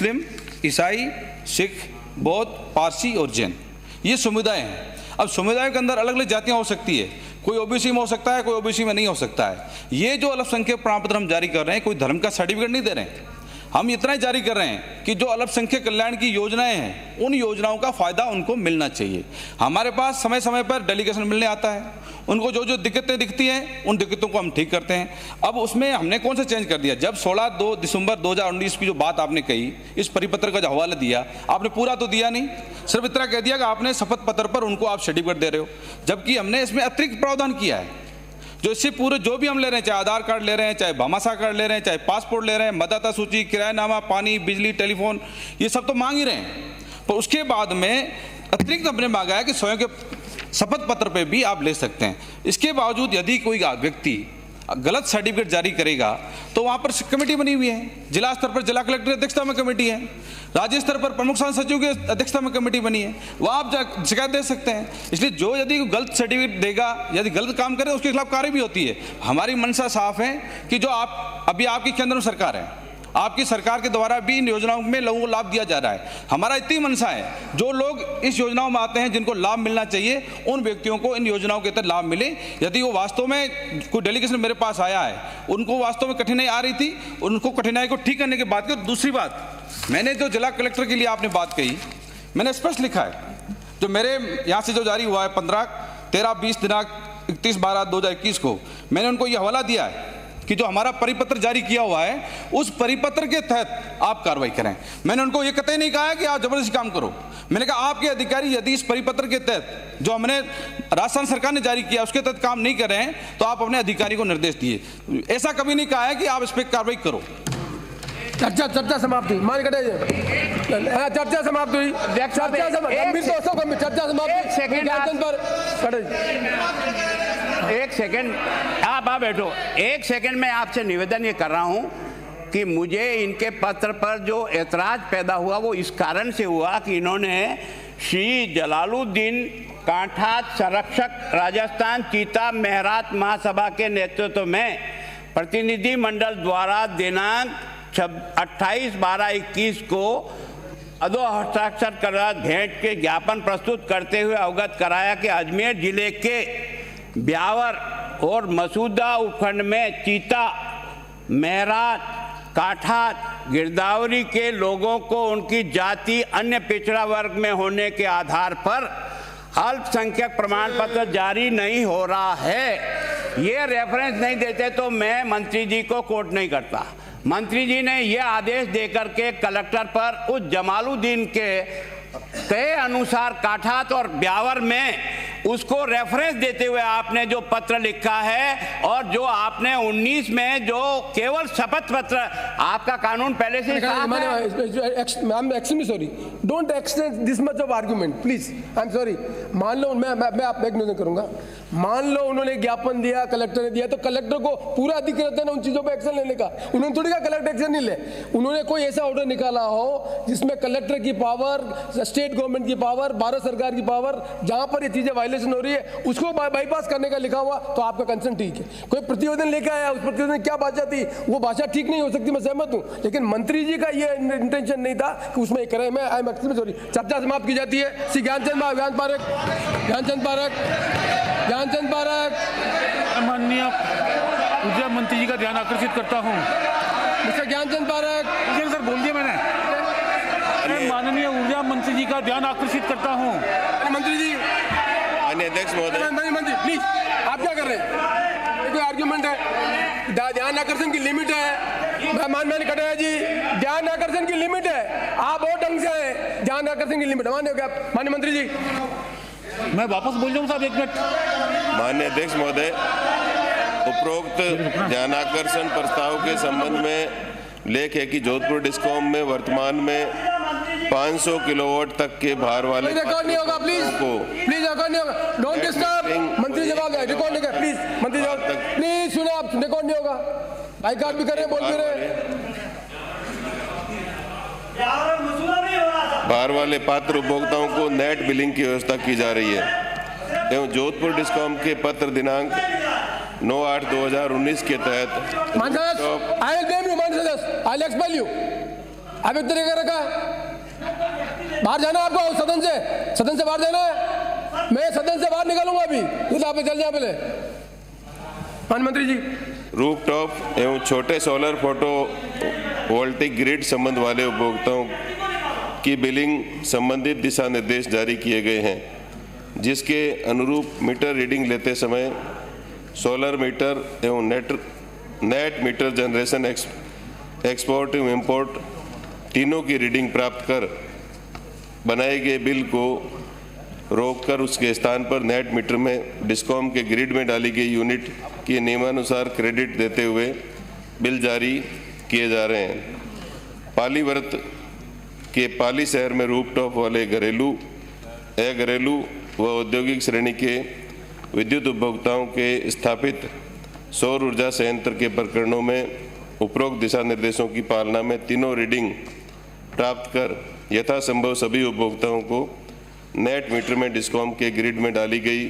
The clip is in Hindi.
मुस्लिम, ईसाई, सिख, बौद्ध, पारसी और जैन, ये समुदाय हैं। अब समुदाय के अंदर अलग अलग जातियां हो सकती है, कोई ओबीसी में हो सकता है, कोई ओबीसी में नहीं हो सकता है। ये जो अल्पसंख्यक प्रमाण पत्र हम जारी कर रहे हैं, कोई धर्म का सर्टिफिकेट नहीं दे रहे हैं, हम इतना ही जारी कर रहे हैं कि जो अल्पसंख्यक कल्याण की योजनाएं हैं उन योजनाओं का फायदा उनको मिलना चाहिए। हमारे पास समय समय पर डेलीगेशन मिलने आता है, उनको जो जो दिक्कतें दिखती हैं उन दिक्कतों को हम ठीक करते हैं। अब उसमें हमने कौन सा चेंज कर दिया, जब 16 दिसंबर 2019 की जो बात आपने कही, इस परिपत्र का जो हवाला दिया, आपने पूरा तो दिया नहीं, सिर्फ इतना कह दिया कि आपने शपथ पत्र पर उनको आप सर्टिफिकेट दे रहे हो, जबकि हमने इसमें अतिरिक्त प्रावधान किया है। जो इससे पूरे जो भी हम ले रहे हैं, चाहे आधार कार्ड ले रहे हैं, चाहे भामाशाह कार्ड ले रहे हैं, चाहे पासपोर्ट ले रहे हैं, मतदाता सूची, किरायानामा, पानी, बिजली, टेलीफोन, ये सब तो मांग ही रहे हैं, पर उसके बाद में अतिरिक्त हमने मांगा है कि स्वयं के शपथ पत्र पे भी आप ले सकते हैं। इसके बावजूद यदि कोई व्यक्ति गलत सर्टिफिकेट जारी करेगा तो वहाँ पर कमेटी बनी हुई है, जिला स्तर पर जिला कलेक्टर की अध्यक्षता में कमेटी है, राज्य स्तर पर प्रमुख शासन सचिव की अध्यक्षता में कमेटी बनी है, वहाँ आप शिकायत दे सकते हैं। इसलिए जो यदि गलत सर्टिफिकेट देगा, यदि गलत काम करे, उसके खिलाफ कार्रवाई भी होती है। हमारी मंशा साफ है कि जो अभी आपकी केंद्र में सरकार है, आपकी सरकार के द्वारा भी इन योजनाओं में लोगों को लाभ दिया जा रहा है। हमारा इतनी मंशा है, जो लोग इस योजनाओं में आते हैं, जिनको लाभ मिलना चाहिए, उन व्यक्तियों को इन योजनाओं के तहत लाभ मिले। यदि वो वास्तव में कोई डेलीगेशन मेरे पास आया है, उनको वास्तव में कठिनाई आ रही थी, उनको कठिनाई को ठीक करने की बात की। दूसरी बात, मैंने जो जिला कलेक्टर के लिए आपने बात कही, मैंने स्पष्ट लिखा है, जो मेरे यहाँ से जो जारी हुआ है 15, 13, 20 दिनांक 31/12/2021 को, मैंने उनको ये हवाला दिया है कि जो हमारा परिपत्र जारी किया हुआ है, उस परिपत्र के तहत आप कार्रवाई करें। मैंने उनको ये कतई नहीं कहा है कि आप जबरदस्ती काम करो। मैंने कहा आपके अधिकारी यदि इस परिपत्र के तहत जो हमने राजस्थान सरकार ने जारी किया उसके तहत काम नहीं कर रहे हैं तो आप अपने अधिकारी को निर्देश दिए। ऐसा कभी नहीं कहा है कि आप इस पर कार्रवाई करो। चर्चा समाप्त हुई, मान कटे चर्चा समाप्त हुई, चर्चा एक सेकंड आप बैठो। एक सेकंड में आपसे निवेदन ये कर रहा हूं कि मुझे इनके पत्र पर जो ऐतराज पैदा हुआ वो इस कारण से हुआ कि इन्होंने श्री जलालुद्दीन कांठा संरक्षक राजस्थान चीता मेहरात महासभा के नेतृत्व में प्रतिनिधि मंडल द्वारा दिनांक 28/12/21 को अदो हस्ताक्षर कर भेंट के ज्ञापन प्रस्तुत करते हुए अवगत कराया कि अजमेर जिले के ब्यावर और मसूदा उपखंड में चीता, मेहरात, काठात, गिरदावरी के लोगों को उनकी जाति अन्य पिछड़ा वर्ग में होने के आधार पर अल्पसंख्यक प्रमाण पत्र जारी नहीं हो रहा है। ये रेफरेंस नहीं देते तो मैं मंत्री जी को कोर्ट नहीं करता। मंत्री जी ने यह आदेश देकर के कलेक्टर पर उस जमालुद्दीन के कहे अनुसार काठात और ब्यावर में उसको रेफरेंस देते हुए आपने जो पत्र लिखा है और जो आपने 19 में जो केवल शपथ पत्र, आपका कानून पहले से sorry, don't extend this much of argument please, I am sorry. मान लो मैं आप नहीं करूंगा, मान लो उन्होंने ज्ञापन दिया, कलेक्टर ने दिया, तो कलेक्टर को पूरा अधिकृत है ना उन चीजों पर एक्शन लेने का। उन्होंने थोड़ी कहा कलेक्टर एक्शन नहीं ले, उन्होंने कोई ऐसा ऑर्डर निकाला हो जिसमें कलेक्टर की पावर, स्टेट गवर्नमेंट की पावर, भारत सरकार की पावर, जहां पर ये चीजें वायलेशन हो रही है उसको बाईपास करने का लिखा हुआ, तो आपका कंसर्न ठीक है। कोई प्रतिवेदन लेकर आया, उस प्रतिवेदन में क्या भाषा थी, वो भाषा ठीक नहीं हो सकती, मैं सहमत हूं, लेकिन मंत्री जी का ये इंटेंशन नहीं था कि उसमें करें। मैं आई एम एक्सट्रीमली सॉरी। चर्चा समाप्त की जाती है। श्री ज्ञानचंद पारक, माननीय ऊर्जा मंत्री जी का ध्यान आकर्षित करता हूं। मिस्टर ज्ञानचंद पारक, सर बोल दिया मैंने। माननीय ऊर्जा मंत्री जी का ध्यान आकर्षित करता हूं। मंत्री जी, अध्यक्ष महोदय, मंत्री प्लीज, आप क्या कर रहे हैं? कोई आर्ग्यूमेंट है? ध्यान आकर्षण की लिमिट है। माननीय कटारिया जी, ध्यान आकर्षण की लिमिट है, आप और ढंग से हैं, ध्यान आकर्षण की लिमिट मान्य हो गया। माननीय मंत्री जी, मैं वापस बोल जाऊं साहब, 1 मिनट। माननीय अध्यक्ष महोदय, उपरोक्त ध्यानाकर्षण प्रस्ताव के संबंध में लेख है कि जोधपुर डिस्कॉम में वर्तमान में 500 किलोवाट तक के भार वाले रिकॉर्ड नहीं होगा, प्लीज रिकॉर्ड नहीं होगा, डोंट डिस्टर्ब। मंत्री जवाब है, रिकॉर्ड नहीं कर, प्लीज मंत्री जवाब, प्लीज सुने आप, रिकॉर्ड नहीं होगा, बाई कार्ड भी कर रहे हैं, बोल भी रहे। भार वाले पात्र उपभोक्ताओं को नेट बिलिंग की व्यवस्था की जा रही है एवं जोधपुर डिस्कॉम के पत्र दिनांक 9/8/2019 के तहत आप एक तरीके रखा है, बाहर जाना है आपको, सदन से बाहर जाना है, मैं सदन से बाहर निकालूंगा अभी, तो आप चल जाए पहले। माननीय मंत्री जी, रूफटॉप एवं छोटे सोलर फोटो वोल्टिक ग्रिड संबंध वाले उपभोक्ताओं की बिलिंग संबंधित दिशा निर्देश जारी किए गए हैं, जिसके अनुरूप मीटर रीडिंग लेते समय सोलर मीटर एवं नेट मीटर जनरेशन एक्सपोर्ट एवं इंपोर्ट तीनों की रीडिंग प्राप्त कर बनाए गए बिल को रोककर उसके स्थान पर नेट मीटर में डिस्कॉम के ग्रिड में डाली गई यूनिट की नियमानुसार क्रेडिट देते हुए बिल जारी किए जा रहे हैं। पाली व्रत के पाली शहर में रूफटॉप वाले घरेलू, अघरेलू व औद्योगिक श्रेणी के विद्युत उपभोक्ताओं के स्थापित सौर ऊर्जा संयंत्र के प्रकरणों में उपरोक्त दिशा निर्देशों की पालना में तीनों रीडिंग प्राप्त कर यथासंभव सभी उपभोक्ताओं को नेट मीटर में डिस्कॉम के ग्रिड में डाली गई